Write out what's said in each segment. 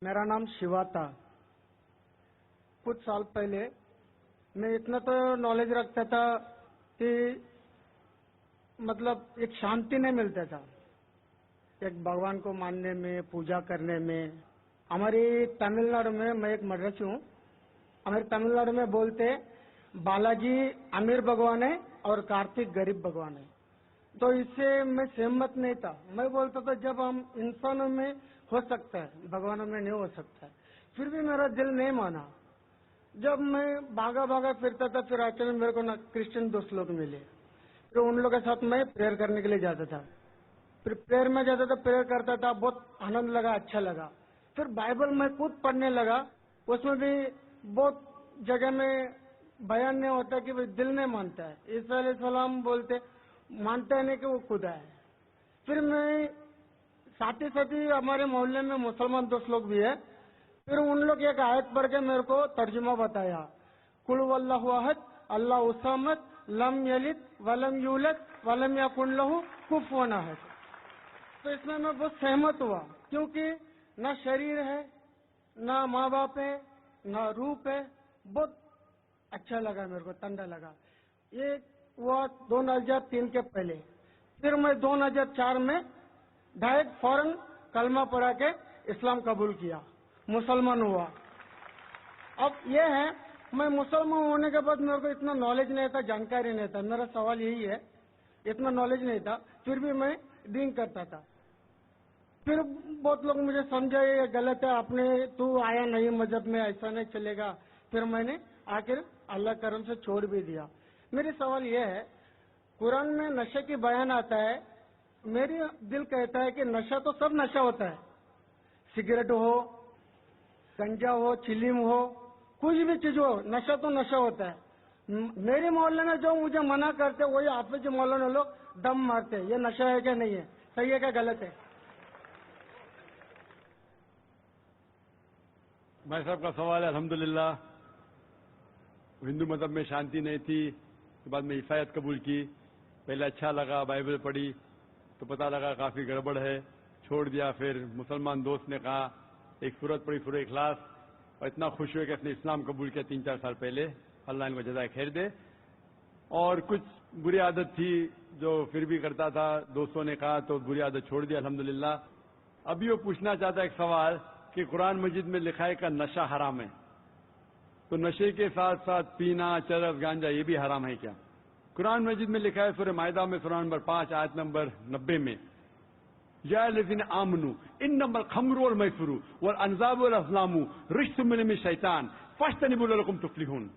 मेरा नाम शिवा था। कुछ साल पहले मैं इतना तो नॉलेज रखता था कि मतलब एक शांति नहीं मिलता था एक भगवान को मानने में, पूजा करने में। हमारी तमिलनाडु में, मैं एक मद्रासी हूँ, हमारे तमिलनाडु में बोलते बालाजी अमीर भगवान है और कार्तिक गरीब भगवान है। तो इससे मैं सहमत नहीं था। मैं बोलता था जब हम इंसानों में हो सकता है, भगवानों में नहीं हो सकता है। फिर भी मेरा दिल नहीं माना। जब मैं भागा भागा फिरता था, फिर अचानक मेरे को ना क्रिश्चियन दोस्त लोग मिले। फिर उन लोगों के साथ मैं प्रेयर करने के लिए जाता था। फिर प्रेयर में जाता था, प्रेयर करता था, बहुत आनंद लगा, अच्छा लगा। फिर बाइबल मैं खुद पढ़ने लगा। उसमें भी बहुत जगह में बयान नहीं होता कि भाई दिल नहीं मानता है। ईसा अलैहिस्सलाम बोलते मानता नहीं कि वो खुदा है। फिर मैं साथ ही हमारे मोहल्ले में मुसलमान दोस्त लोग भी है। फिर उन लोग एक आयत पढ़ के मेरे को तर्जुमा बताया, कुल वल्लाहु अहद अल्लाह उस्समद लम यलिद वलम यूलद वलम यकुन लहू कुफुवन अहद। तो इसमें मैं बहुत सहमत हुआ, क्योंकि ना शरीर है, ना माँ बाप है, ना रूप है। बहुत अच्छा लगा, मेरे को ठंडा लगा। ये हुआ 2003 के पहले। फिर मैं 2004 में डायरेक्ट फौरन कलमा पढ़ा के इस्लाम कबूल किया, मुसलमान हुआ। अब ये है, मैं मुसलमान होने के बाद मेरे को इतना नॉलेज नहीं था, जानकारी नहीं था। मेरा सवाल यही है, इतना नॉलेज नहीं था, फिर भी मैं ड्रिंक करता था। फिर बहुत लोग मुझे समझाए ये गलत है, आपने तू आया नहीं मजहब में, ऐसा नहीं चलेगा। फिर मैंने आखिर अल्लाह करम से छोड़ भी दिया। मेरी सवाल यह है, कुरान में नशे की बयान आता है, मेरी दिल कहता है कि नशा तो सब नशा होता है, सिगरेट हो, गंजा हो, चिलीम हो, कुछ भी चीज हो, नशा तो नशा होता है। मेरे मोहल्ले में जो मुझे मना करते वही हाफिज मौलाना लोग दम मारते हैं। ये नशा है क्या नहीं है, सही है क्या गलत है? भाई साहब का सवाल है। अल्हम्दुलिल्लाह, हिंदू मजहब में शांति नहीं थी, उसके बाद में ईसाईयत कबूल की। पहले अच्छा लगा, बाइबल पढ़ी तो पता लगा काफी गड़बड़ है, छोड़ दिया। फिर मुसलमान दोस्त ने कहा, एक सूरत पढ़ी, सूरह इखलास, और इतना खुश हुए कि अपने इस्लाम कबूल किया 3-4 साल पहले। अल्लाह इनको जज़ाए खैर दे। और कुछ बुरी आदत थी जो फिर भी करता था, दोस्तों ने कहा तो बुरी आदत छोड़ दिया अल्हम्दुलिल्लाह। अभी वो पूछना चाहता है एक सवाल कि कुरान मजीद में लिखा है कि नशा हराम है, तो नशे के साथ साथ पीना, चरस, गांजा ये भी हराम है क्या? कुरान मजीद में लिखा है सूरह माइदा में सूरह नंबर 5 आयत नंबर 90 में, या लज़ीना आमनू इन्नमल खम्रु वल मैसरू वल अंज़ाबु वल अज़लामु रिज्सुम मिन शैतान फज्तनिबू लअल्लकुम तुफ्लिहून,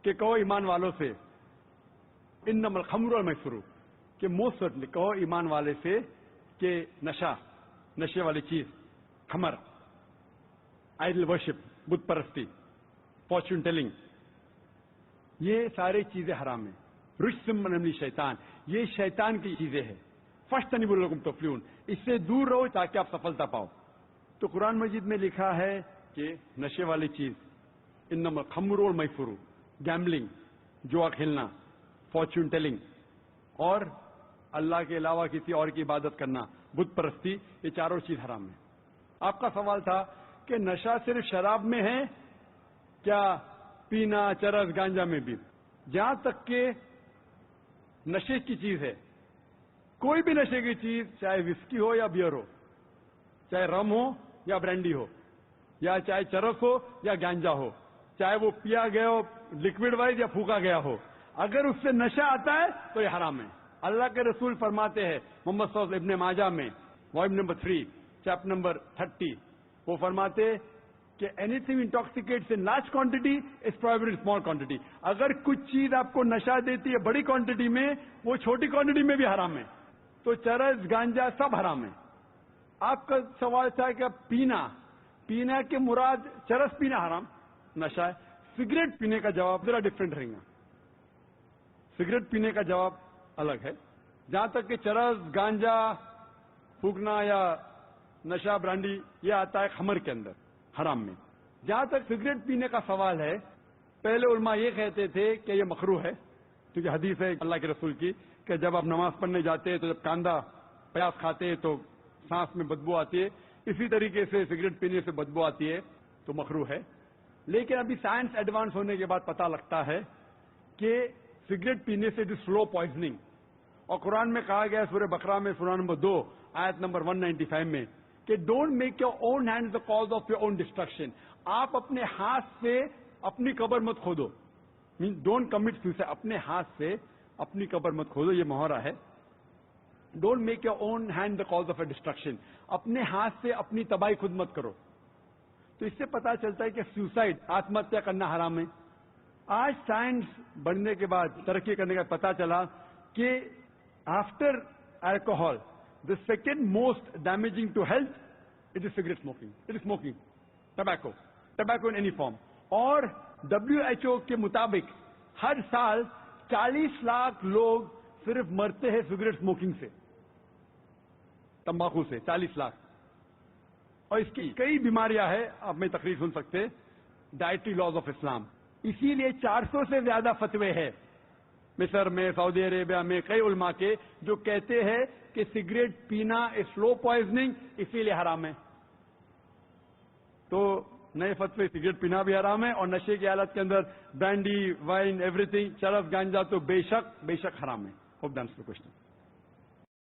कि कहो ईमान वालों से, इन्नमल खम्रु वल मैसरू, कि मोस्ट सर्टनली कहो ईमान वाले से कि नशा, नशे वाली चीज, खमर, आइडल वर्शिप, बुत परस्ती, फॉर्च्यून टेलिंग, ये सारी चीजें हराम है। रिज्सुम मिन शैतान, ये शैतान की चीजें हैं। फज्तनिबू लअल्लकुम तुफ्लिहून, इससे दूर रहो ताकि आप सफलता पाओ। तो कुरान मजीद में लिखा है कि नशे वाली चीज, इन्नमल खम्रु वल मैसरू, गैम्बलिंग, जुआ खेलना, फॉर्च्यून टेलिंग, और अल्लाह के अलावा किसी और की इबादत करना, बुत परस्ती, ये चारों चीज हराम है। आपका सवाल था कि नशा सिर्फ शराब में है क्या, पीना, चरस, गांजा में भी? जहां तक के नशे की चीज है, कोई भी नशे की चीज, चाहे विस्की हो या बियर हो, चाहे रम हो या ब्रांडी हो, या चाहे चरस हो या गांजा हो, चाहे वो पिया गया हो लिक्विड वाइज या फूका गया हो, अगर उससे नशा आता है तो ये हराम है। अल्लाह के रसूल फरमाते हैं मोहम्मद सल्लल्लाहु अलैहि वसल्लम, इब्ने माजा में वॉल्यूम नंबर 3 चैप्टर नंबर 30, वो फरमाते कि anything intoxicates in large quantity is prohibited in small quantity. अगर कुछ चीज आपको नशा देती है बड़ी क्वांटिटी में, वो छोटी क्वांटिटी में भी हराम है। तो चरस, गांजा सब हराम है। आपका सवाल था कि पीना, पीना के मुराद चरस पीना हराम, नशा है। सिगरेट पीने का जवाब जरा डिफरेंट रहेगा। सिगरेट पीने का जवाब अलग है। जहां तक कि चरस, गांजा फूकना या नशा, ब्रांडी, ये आता है खमर के अंदर, हराम में। जहां तक सिगरेट पीने का सवाल है, पहले उलमा ये कहते थे कि ये मकरूह है, क्योंकि हदीस है अल्लाह के रसूल की कि जब आप नमाज पढ़ने जाते हैं तो जब कांदा प्याज खाते हैं तो सांस में बदबू आती है, اسی طریقے سے سگریٹ پینے سے بدبو آتی ہے تو مکروہ ہے. لیکن ابھی سائنس ایڈوانس ہونے کے بعد پتہ لگتا ہے کہ سگریٹ پینے سے اٹ از سلو پوائزننگ. اور قرآن میں کہا گیا سورہ بقرہ میں سورہ نمبر 2 آیت نمبر 195 میں کہ don't make your own hand the cause of your own destruction. آپ اپنے ہاتھ سے اپنی قبر مت کھودو. مین ڈونٹ کمٹ سوسائڈ. اپنے ہاتھ سے اپنی قبر مت کھودو. یہ محاورہ ہے. Don't make your own hand the cause of a destruction. اپنے ہاتھ سے اپنی تباہی خود مت کرو. تو اس سے پتا چلتا ہے کہ سوسائڈ آتم ہتیا کرنا حرام ہے. آج سائنس بڑھنے کے بعد ترقی کرنے کا پتا چلا کہ after alcohol the second most damaging to health it is cigarette smoking. It is smoking tobacco in any form. اور WHO کے مطابق ہر سال 40 لاکھ لوگ صرف مرتے ہیں سگریٹ اسموکنگ سے, تمباکو سے. 40 لاکھ. اور اس کی کئی بیماریاں ہیں, آپ میں تقریر سن سکتے, ڈائٹری لاز آف اسلام. اسی لیے 400 سے زیادہ فتوے ہیں مصر میں, سعودی عربیہ میں, کئی علماء کے جو کہتے ہیں کہ سگریٹ پینا سلو پوائزننگ, اسی لیے حرام ہے. تو نئے فتوے سگریٹ پینا بھی حرام ہے, اور نشے کی حالت کے اندر برانڈی, وائن, ایوری تھنگ, چرس, گانجا تو بے شک حرام ہے. Hope dance question.